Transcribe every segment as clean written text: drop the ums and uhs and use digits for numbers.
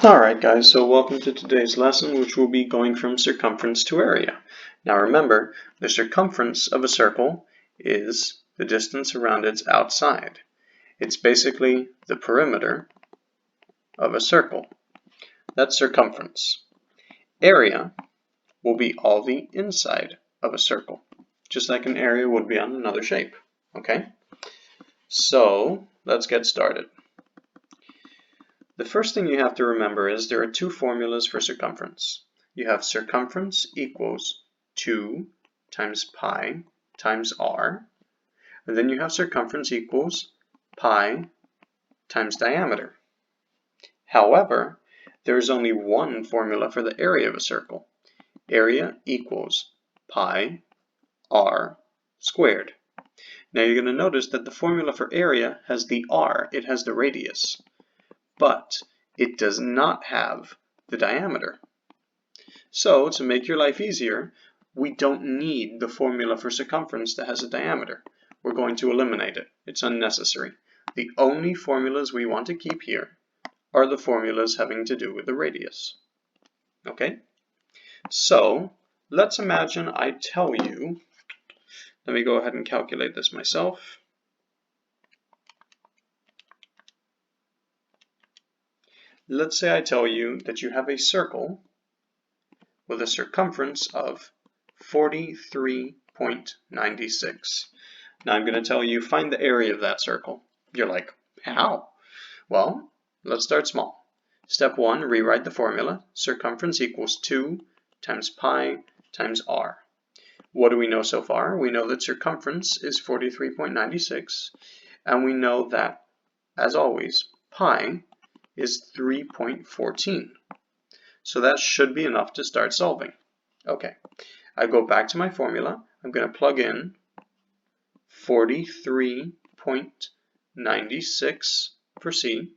Alright guys, so welcome to today's lesson, which will be going from circumference to area. Now remember, the circumference of a circle is the distance around its outside. It's basically the perimeter of a circle. That's circumference. Area will be all the inside of a circle, just like an area would be on another shape. Okay? So, let's get started. The first thing you have to remember is there are two formulas for circumference. You have circumference equals 2 times pi times r, and then you have circumference equals pi times diameter. However, there is only one formula for the area of a circle. Area equals pi r squared. Now you're going to notice that the formula for area has the r, it has the radius, but it does not have the diameter. So, to make your life easier, we don't need the formula for circumference that has a diameter. We're going to eliminate it. It's unnecessary. The only formulas we want to keep here are the formulas having to do with the radius. Okay? So, let's imagine I tell you, let me go ahead and calculate this myself. Let's say I tell you that you have a circle with a circumference of 43.96. Now I'm going to tell you find the area of that circle. You're like, how? Well, let's start small. Step 1, rewrite the formula. Circumference equals 2 times pi times r. What do we know so far? We know that circumference is 43.96, and we know that, as always, pi is 3.14. So that should be enough to start solving. Okay, I go back to my formula. I'm going to plug in 43.96 for C.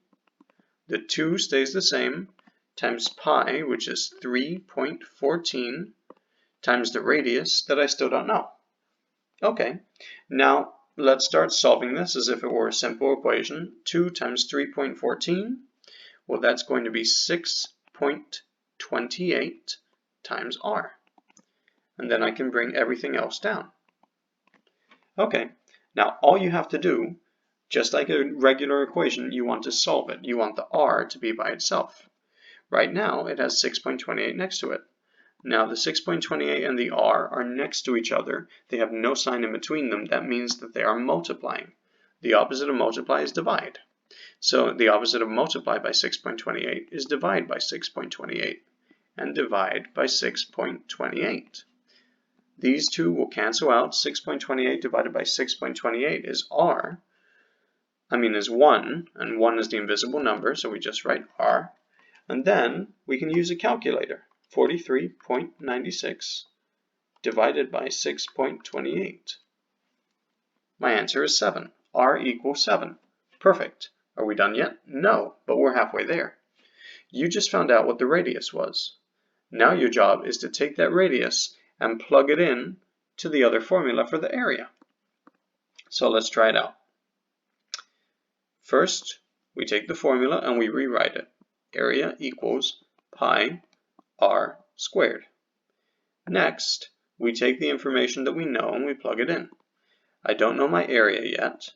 The 2 stays the same, times pi, which is 3.14, times the radius that I still don't know. Okay, now let's start solving this as if it were a simple equation. 2 times 3.14, well, that's going to be 6.28 times r. And then I can bring everything else down. Okay, now all you have to do, just like a regular equation, you want to solve it. You want the r to be by itself. Right now, it has 6.28 next to it. Now, the 6.28 and the r are next to each other. They have no sign in between them. That means that they are multiplying. The opposite of multiply is divide. So the opposite of multiply by 6.28 is divide by 6.28, and divide by 6.28. These two will cancel out. 6.28 divided by 6.28 is r, is 1, and 1 is the invisible number, so we just write r. And then we can use a calculator. 43.96 divided by 6.28. My answer is 7. R equals 7. Perfect. Are we done yet? No, but we're halfway there. You just found out what the radius was. Now your job is to take that radius and plug it in to the other formula for the area. So let's try it out. First, we take the formula and we rewrite it. Area equals pi r squared. Next, we take the information that we know and we plug it in. I don't know my area yet.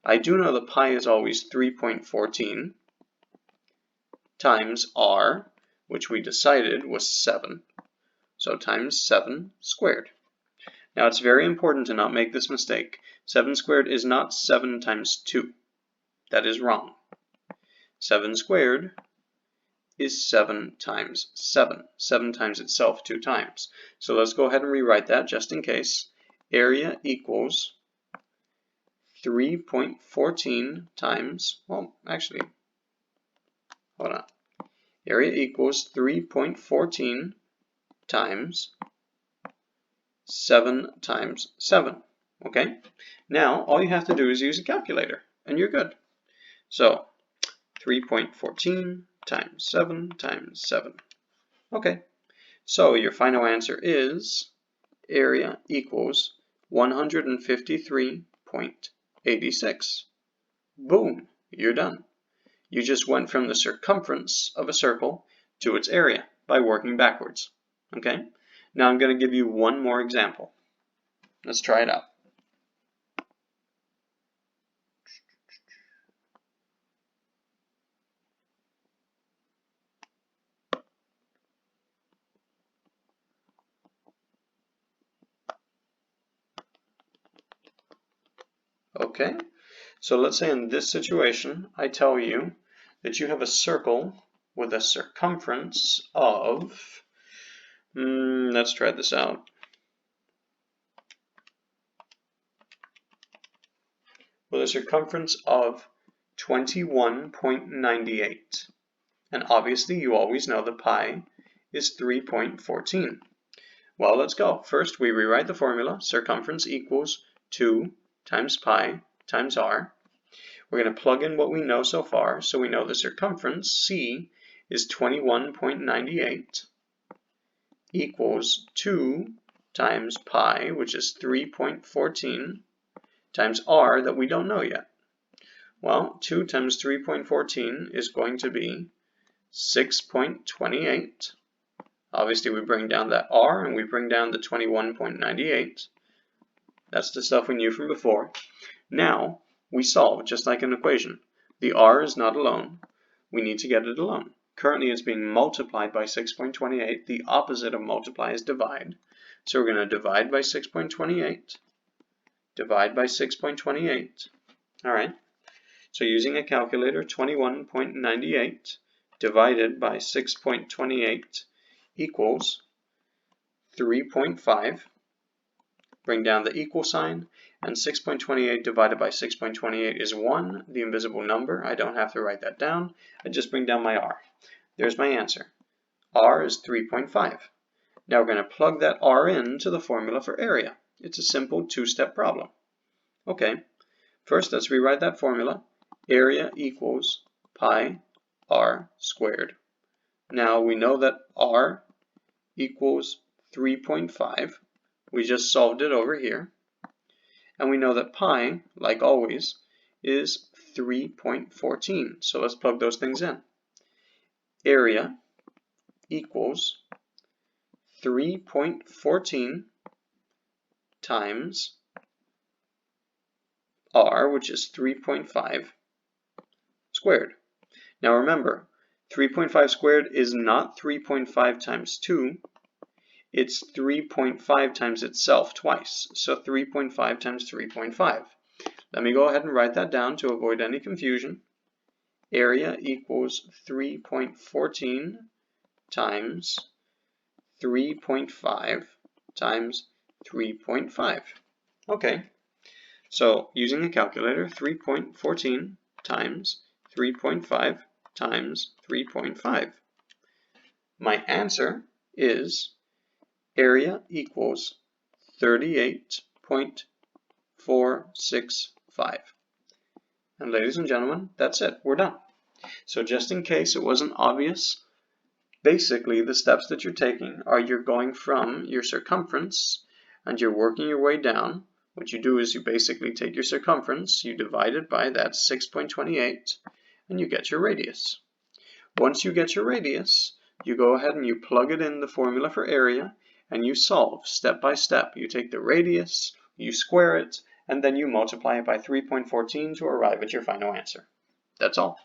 I do know that pi is always 3.14 times r, which we decided was 7. So times 7 squared. Now it's very important to not make this mistake. 7 squared is not 7 times 2. That is wrong. 7 squared is 7 times 7. 7 times itself 2 times. So let's go ahead and rewrite that just in case. Area equals 3.14 times, well, actually, hold on. Area equals 3.14 times 7 times 7. Okay? Now, all you have to do is use a calculator, and you're good. So, 3.14 times 7 times 7. Okay, so your final answer is area equals 153.86. Boom, you're done. You just went from the circumference of a circle to its area by working backwards. Okay? Now I'm going to give you one more example. Let's try it out. Okay, so let's say in this situation, I tell you that you have a circle with a circumference of, let's try this out. With a circumference of 21.98. And obviously you always know that pi is 3.14. Well, let's go. First, we rewrite the formula. Circumference equals 2 times pi times r. We're going to plug in what we know so far. So we know the circumference, c, is 21.98 equals 2 times pi, which is 3.14, times r that we don't know yet. Well, 2 times 3.14 is going to be 6.28. Obviously, we bring down that r and we bring down the 21.98. That's the stuff we knew from before. Now, we solve just like an equation. The r is not alone. We need to get it alone. Currently, it's being multiplied by 6.28. The opposite of multiply is divide. So we're going to divide by 6.28. Divide by 6.28. All right. So using a calculator, 21.98 divided by 6.28 equals 3.5. Bring down the equal sign, and 6.28 divided by 6.28 is 1, the invisible number. I don't have to write that down. I just bring down my r. There's my answer. R is 3.5. Now we're going to plug that r into the formula for area. It's a simple two-step problem. Okay, first let's rewrite that formula. Area equals pi r squared. Now we know that r equals 3.5. We just solved it over here. And we know that pi, like always, is 3.14. So let's plug those things in. Area equals 3.14 times r, which is 3.5 squared. Now remember, 3.5 squared is not 3.5 times 2. It's 3.5 times itself twice. So 3.5 times 3.5. Let me go ahead and write that down to avoid any confusion. Area equals 3.14 times 3.5 times 3.5. Okay, so using a calculator, 3.14 times 3.5 times 3.5. My answer is area equals 38.465. And ladies and gentlemen, that's it. We're done. So just in case it wasn't obvious, basically the steps that you're taking are you're going from your circumference and you're working your way down. What you do is you basically take your circumference, you divide it by that 6.28, and you get your radius. Once you get your radius, you go ahead and you plug it in the formula for area, and you solve step by step. You take the radius, you square it, and then you multiply it by 3.14 to arrive at your final answer. That's all.